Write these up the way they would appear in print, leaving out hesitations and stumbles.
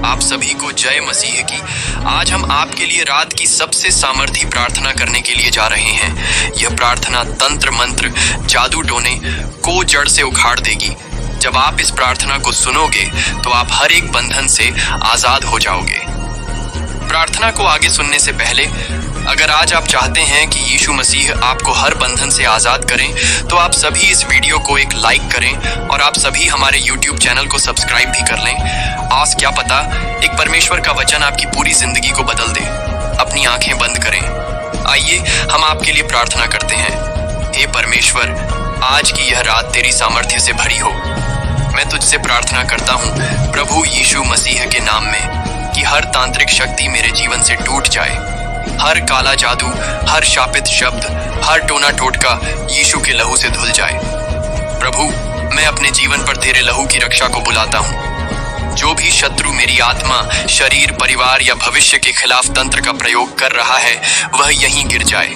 आप सभी को जय मसीह की। आज हम आपके लिए रात की सबसे सामर्थी प्रार्थना करने के लिए जा रहे हैं। यह प्रार्थना तंत्र मंत्र जादू टोने को जड़ से उखाड़ देगी। जब आप इस प्रार्थना को सुनोगे तो आप हर एक बंधन से आजाद हो जाओगे। प्रार्थना को आगे सुनने से पहले अगर आज आप चाहते हैं कि यीशु मसीह आपको हर बंधन से आजाद करें तो आप सभी इस वीडियो को एक लाइक करें और आप सभी हमारे YouTube चैनल को सब्सक्राइब भी कर लें। आज क्या पता एक परमेश्वर का वचन आपकी पूरी जिंदगी को बदल दे। अपनी आंखें बंद करें। आइए हम आपके लिए प्रार्थना करते हैं। हे परमेश्वर, आज की यह रात तेरी सामर्थ्य से भरी हो। मैं तुझसे प्रार्थना करता हूँ प्रभु यीशु मसीह के नाम में कि हर तांत्रिक शक्ति मेरे जीवन से टूट जाए। हर काला जादू, हर शापित शब्द, हर टोना टोटका यीशु के लहू से धुल जाए। प्रभु, मैं अपने जीवन पर तेरे लहू की रक्षा को बुलाता हूँ। जो भी शत्रु मेरी आत्मा, शरीर, परिवार या भविष्य के खिलाफ तंत्र का प्रयोग कर रहा है वह यहीं गिर जाए।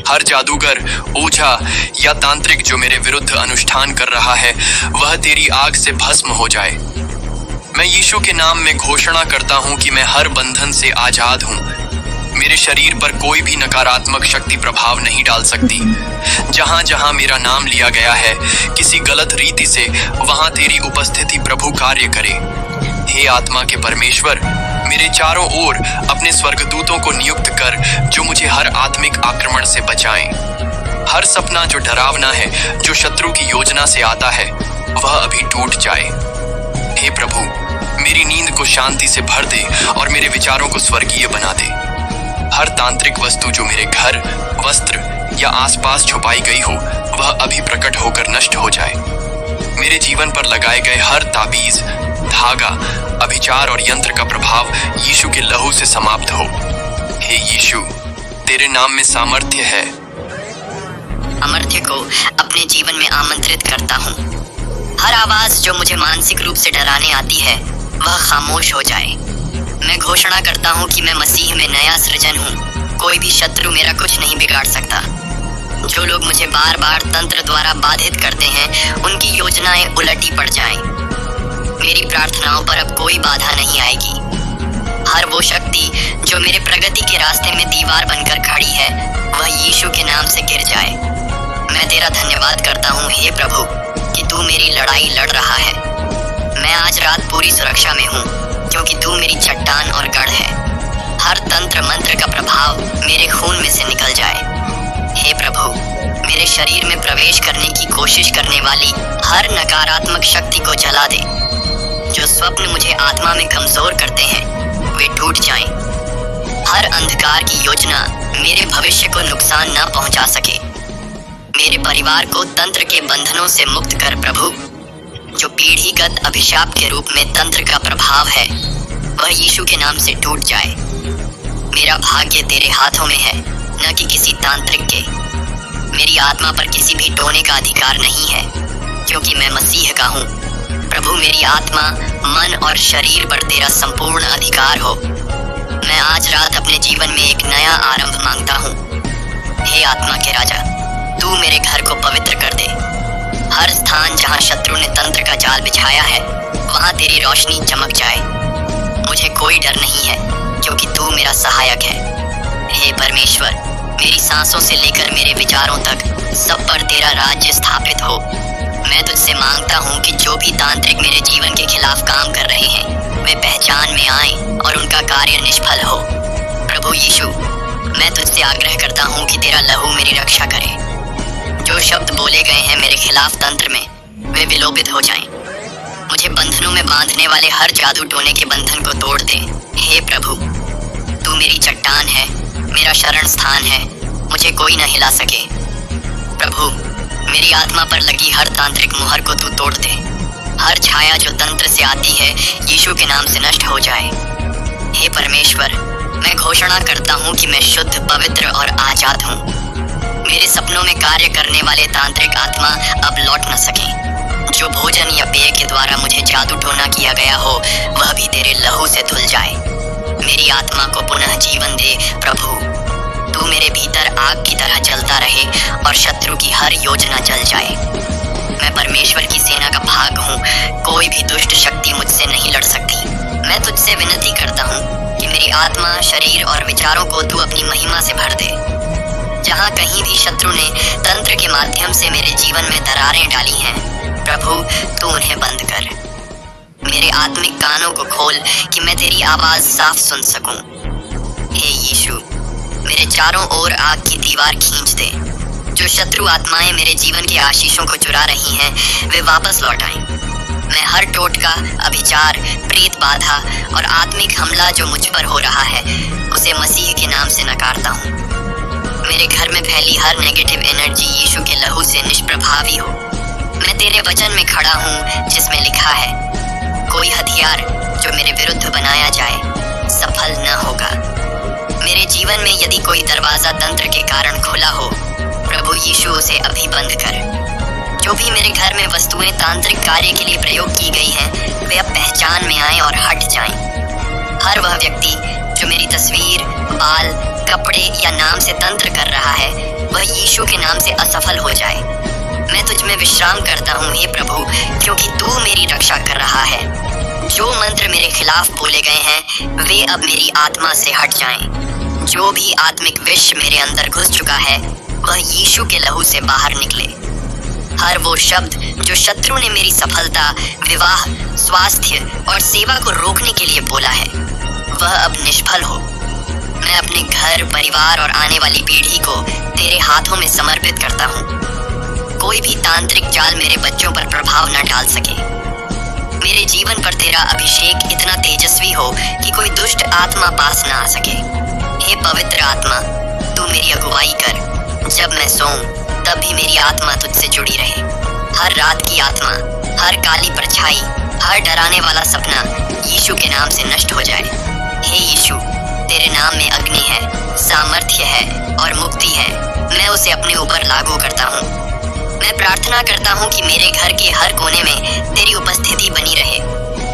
हर जादूगर, ओझा या तांत्रिक जो मेरे विरुद्ध अनुष्ठान कर रहा है वह तेरी आग से भस्म हो जाए। मैं यीशु के नाम में घोषणा करता हूँ कि मैं हर बंधन से आजाद हूँ। मेरे शरीर पर कोई भी नकारात्मक शक्ति प्रभाव नहीं डाल सकती। जहां जहां मेरा नाम लिया गया है किसी गलत रीति से, वहां तेरी उपस्थिति प्रभु कार्य करे। हे आत्मा के परमेश्वर, मेरे चारों ओर अपने स्वर्गदूतों को नियुक्त कर जो मुझे हर आत्मिक आक्रमण से बचाएं। हर सपना जो डरावना है, जो शत्रु की योजना से आता है, वह अभी टूट जाए। हे प्रभु, मेरी नींद को शांति से भर दे और मेरे विचारों को स्वर्गीय बना दे। हर तांत्रिक वस्तु जो मेरे घर, वस्त्र या आसपास छुपाई गई हो वह अभी प्रकट होकर नष्ट हो जाए। मेरे जीवन पर लगाए गए हर ताबीज, धागा, अभिचार और यंत्र का प्रभाव यीशु के लहू से समाप्त हो। हे यीशु, तेरे नाम में सामर्थ्य है। सामर्थ्य को अपने जीवन में आमंत्रित करता हूँ। हर आवाज जो मुझे मानसिक रूप से डराने आती है वह खामोश हो जाए। मैं घोषणा करता हूँ कि मैं मसीह में नया सृजन हूँ। कोई भी शत्रु मेरा कुछ नहीं बिगाड़ सकता। जो लोग मुझे बार बार तंत्र द्वारा बाधित करते हैं उनकी योजनाएं उलटी पड़ जाएं। मेरी प्रार्थनाओं पर अब कोई बाधा नहीं आएगी। हर वो शक्ति जो मेरे प्रगति के रास्ते में दीवार बनकर खड़ी है वह यीशु के नाम से गिर जाए। मैं तेरा धन्यवाद करता हूँ हे प्रभु कि तू मेरी लड़ाई लड़ रहा है। मैं आज रात पूरी सुरक्षा में हूँ क्योंकि तू मेरी चट्टान और गढ़ है। हर तंत्र मंत्र का प्रभाव मेरे खून में से निकल जाए। हे प्रभु, मेरे शरीर में प्रवेश करने की कोशिश करने वाली हर नकारात्मक शक्ति को जला दे। जो स्वप्न मुझे आत्मा में कमजोर करते हैं वे टूट जाएं। हर अंधकार की योजना मेरे भविष्य को नुकसान न पहुंचा सके। मेरे परिवार को तंत्र के बंधनों से मुक्त कर प्रभु। जो पीढ़ीगत अभिशाप के रूप में तंत्र का प्रभाव है वह यीशु के नाम से टूट जाए। मेरा भाग्य तेरे हाथों में है, न कि किसी तांत्रिक के। मेरी आत्मा पर किसी भी टोने का अधिकार नहीं है क्योंकि मैं मसीह का हूँ। प्रभु, मेरी आत्मा, मन और शरीर पर तेरा संपूर्ण अधिकार हो। मैं आज रात अपने जीवन में एक नया आरंभ मांगता हूँ। हे आत्मा के राजा, तू मेरे घर को पवित्र कर दे। हर स्थान जहाँ शत्रु ने तंत्र का जाल बिछाया है वहाँ तेरी रोशनी चमक जाए। मुझे कोई डर नहीं है क्योंकि तू मेरा सहायक है। हे परमेश्वर, मेरी सांसों से लेकर मेरे विचारों तक सब पर तेरा राज्य स्थापित हो। मैं तुझसे मांगता हूँ कि जो भी तांत्रिक मेरे जीवन के खिलाफ काम कर रहे हैं वे पहचान में आएं और उनका कार्य निष्फल हो। प्रभु यीशु, मैं तुझसे आग्रह करता हूँ कि तेरा लहू मेरी रक्षा करे। जो शब्द बोले गए हैं मेरे खिलाफ तंत्र में वे विलोपित हो जाएं। मुझे बंधनों में बांधने वाले हर जादू टोने के बंधन को तोड़ दे। हे प्रभु, तू मेरी चट्टान है, मेरा शरण स्थान है, मुझे कोई न हिला सके। प्रभु, मेरी आत्मा पर लगी हर तांत्रिक मुहर को तू तोड़ दे। हर छाया जो तंत्र से आती है यीशु के नाम से नष्ट हो जाए। हे परमेश्वर, मैं घोषणा करता हूँ कि मैं शुद्ध, पवित्र और आजाद हूँ। मेरे सपनों में कार्य करने वाले तांत्रिक आत्मा अब लौट न सके। जो भोजन या पेय के द्वारा मुझे जादू टोना किया गया हो वह भी तेरे लहू से धुल जाए। मेरी आत्मा को पुनः जीवन दे प्रभु। तू मेरे भीतर आग की तरह जलता रहे और शत्रु की हर योजना जल जाए। मैं परमेश्वर की सेना का भाग हूँ। कोई भी दुष्ट शक्ति मुझसे नहीं लड़ सकती। मैं तुझसे विनती करता हूँ कि मेरी आत्मा, शरीर और विचारों को तू अपनी महिमा से भर दे। जहाँ कहीं भी शत्रु ने तंत्र के माध्यम से मेरे जीवन में दरारें डाली हैं, प्रभु तू उन्हें बंद कर। मेरे आत्मिक कानों को खोल कि मैं तेरी आवाज साफ सुन सकूं। हे यीशु, मेरे चारों ओर आग की दीवार खींच दे। जो शत्रु आत्माएं मेरे जीवन के आशीषों को चुरा रही हैं, वे वापस लौट आएं। मैं हर टोटका, अभिचार, प्रेत बाधा और आत्मिक हमला जो मुझ पर हो रहा है, उसे मसीह के नाम से नकारता हूँ। मेरे घर में फैली हर नेगेटिव एनर्जी यीशु के लहू से निष्प्रभावी हो। मैं तेरे वचन में खड़ा हूँ जिसमें लिखा है, कोई हथियार जो मेरे विरुद्ध बनाया जाए सफल न होगा। मेरे जीवन में यदि कोई दरवाजा तंत्र के कारण खुला हो, प्रभु यीशु उसे अभी बंद कर। जो भी मेरे घर में वस्तुएं तांत्रिक कार्य के लिए प्रयोग की गई हैं, वे अब पहचान में आएं और हट जाएं। हर वह व्यक्ति जो मेरी तस्वीर, बाल, कपड़े या नाम से तंत्र कर रहा है, वह यीशु के नाम से असफल हो जाए। मैं तुझ में विश्राम करता हूँ हे प्रभु, क्योंकि तू मेरी रक्षा कर रहा है। जो मंत्र मेरे खिलाफ बोले गए हैं, वे अब मेरी आत्मा से हट जाएं। जो भी आत्मिक विष मेरे अंदर घुस चुका है, वह यीशु के लहू से बाहर निकले। हर वो शब्द जो शत्रु ने मेरी सफलता, विवाह, स्वास्थ्य और सेवा को रोकने के लिए बोला है, वह अब निष्फल हो। मैं अपने घर, परिवार और आने वाली पीढ़ी को तेरे हाथों में समर्पित करता हूँ। कोई भी तांत्रिक जाल मेरे बच्चों पर प्रभाव न डाल सके। मेरे जीवन पर तेरा अभिषेक इतना तेजस्वी हो कि कोई दुष्ट आत्मा पास न आ सके। हे पवित्र आत्मा, तू मेरी अगुवाई कर। जब मैं सोऊं, तब भी मेरी आत्मा तुझसे जुड़ी रहे। हर रात की आत्मा, हर काली परछाई, हर डराने वाला सपना यीशु के नाम से नष्ट हो जाए। हे यीशु, तेरे नाम में अग्नि है, सामर्थ्य है और मुक्ति है। मैं उसे अपने ऊपर लागू करता हूँ। मैं प्रार्थना करता हूँ कि मेरे घर के हर कोने में तेरी उपस्थिति बनी रहे।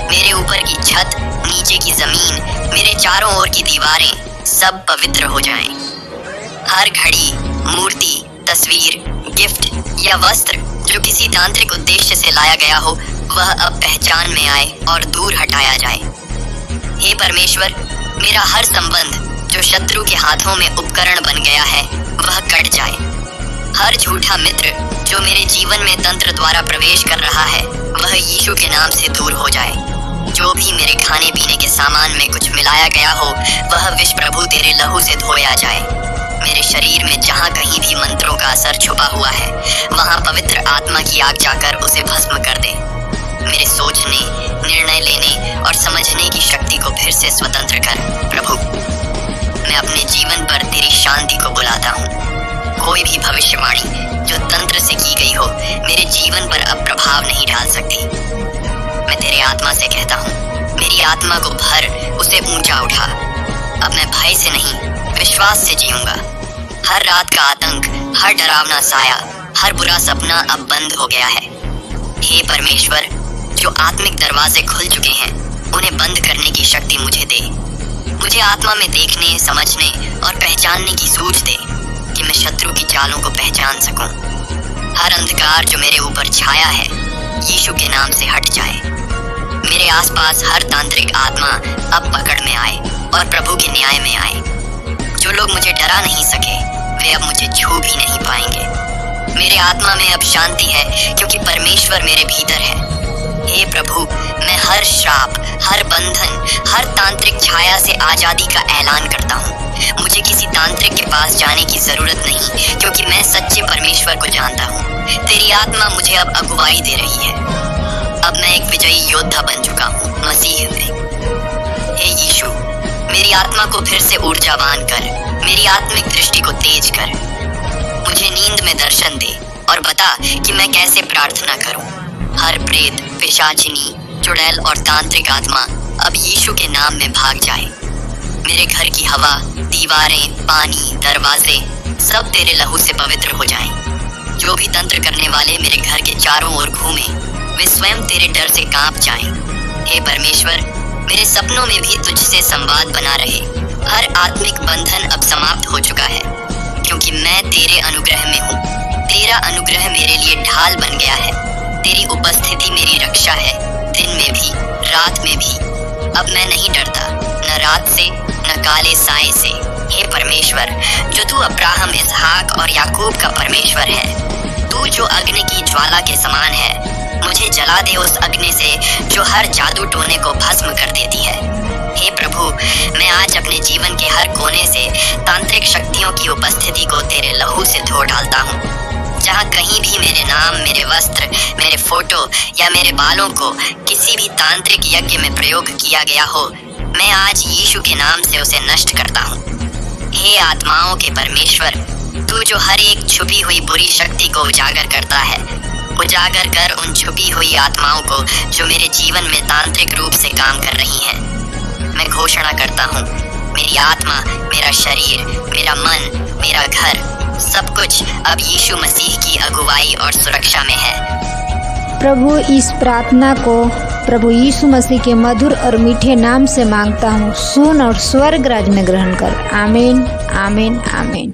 मेरे ऊपर की छत, नीचे की जमीन, मेरे चारों ओर की दीवारें सब पवित्र हो जाएं। हर घड़ी, मूर्ति, तस्वीर, गिफ्ट या वस्त्र जो किसी तांत्रिक उद्देश्य से लाया गया हो, वह अब पहचान में आए और दूर हटाया जाए। हे परमेश्वर, मेरा हर संबंध जो शत्रु के हाथों में उपकरण बन गया है, वह कट जाए। हर झूठा मित्र जो मेरे जीवन में तंत्र द्वारा प्रवेश कर रहा है, वह यीशु के नाम से दूर हो जाए। जो भी मेरे खाने पीने के सामान में कुछ मिलाया गया हो, वह विष प्रभु तेरे लहू से धोया जाए। मेरे शरीर में जहाँ कहीं भी मंत्रों का असर छुपा हुआ है, वहाँ पवित्र आत्मा की आग जाकर उसे भस्म कर दे। मेरे सोचने, निर्णय लेने और समझने की शक्ति को फिर से स्वतंत्र कर प्रभु। मैं अपने जीवन पर तेरी शांति को बुलाता हूँ। कोई भी भविष्यवाणी जो तंत्र से की गई हो, मेरे जीवन पर अब प्रभाव नहीं डाल सकती। मैं तेरे आत्मा से कहता हूँ, मेरी आत्मा को भर, उसे ऊंचा उठा। अब मैं भय से नहीं, विश्वास से जीऊंगा। हर रात का आतंक, हर डरावना साया, हर बुरा सपना अब बंद हो गया है। हे परमेश्वर, जो आत्मिक दरवाजे खुल चुके हैं, उन्हें बंद करने की शक्ति मुझे दे। मुझे आत्मा में देखने, समझने और पहचानने की सूझ दे कि मैं शत्रु की चालों को पहचान सकूं। हर अंधकार जो मेरे ऊपर छाया है, यीशु के नाम से हट जाए। मेरे आसपास हर तांत्रिक आत्मा अब पकड़ में आए और प्रभु के न्याय में आए। जो लोग मुझे डरा नहीं सके, वे अब मुझे छू भी नहीं पाएंगे। मेरे आत्मा में अब शांति है, क्योंकि परमेश्वर मेरे भीतर है। हे प्रभु, मैं हर श्राप, हर बंधन, हर तांत्रिक छाया से आजादी का ऐलान करता हूँ। मुझे किसी तांत्रिक के पास जाने की जरूरत नहीं, क्योंकि मैं सच्चे परमेश्वर को जानता हूँ। तेरी आत्मा मुझे अब अगुवाई दे रही है। अब मैं एक विजयी योद्धा बन चुका हूँ मसीह में। हे यीशु, मेरी आत्मा को फिर से ऊर्जावान कर, मेरी आत्मिक दृष्टि को तेज कर। मुझे नींद में दर्शन दे और बता कि मैं कैसे प्रार्थना करूं। हर प्रेत, पिशाचिनी, चुड़ैल और तांत्रिक आत्मा अब यीशु के नाम में भाग जाए। मेरे घर की हवा, दीवारें, पानी, दरवाजे सब तेरे लहू से पवित्र हो जाएं। जो भी तंत्र करने वाले मेरे घर के चारों ओर घूमें, वे स्वयं तेरे डर से कांप जाएं। हे परमेश्वर, मेरे सपनों में भी तुझसे संवाद बना रहे। हर आत्मिक बंधन अब समाप्त हो चुका है, क्योंकि मैं तेरे अनुग्रह में हूँ। तेरा अनुग्रह मेरे लिए ढाल बन गया है। तेरी उपस्थिति मेरी रक्षा है, दिन में भी, रात में भी। अब मैं नहीं डरता, न रात से न काले साए से। हे परमेश्वर, जो तू अब्राहम, इसहाक और याकूब का परमेश्वर है, तू जो अग्नि की ज्वाला के समान है, मुझे जला दे उस अग्नि से जो हर जादू टोने को भस्म कर देती है। हे प्रभु, मैं आज अपने जीवन के हर कोने से तांत्रिक शक्तियों की उपस्थिति को तेरे लहू से धो डालता हूँ। जहाँ कहीं भी मेरे नाम, मेरे वस्त्र, मेरे फोटो या मेरे बालों को किसी भी तांत्रिक यज्ञ में प्रयोग किया गया हो, मैं आज यीशु के नाम से उसे नष्ट करता हूँ। हे आत्माओं के परमेश्वर, तू जो हर एक छुपी हुई बुरी शक्ति को उजागर करता है, उजागर कर उन छुपी हुई आत्माओं को जो मेरे जीवन में तांत्रिक रूप से काम कर रही हैं। मैं घोषणा करता हूँ, मेरी आत्मा, मेरा शरीर, मेरा मन, मेरा घर, सब कुछ अब यीशु मसीह की अगुवाई और सुरक्षा में है। प्रभु, इस प्रार्थना को प्रभु यीशु मसीह के मधुर और मीठे नाम से मांगता हूँ। सुन और स्वर्ग राज में ग्रहण कर। आमीन, आमीन, आमीन।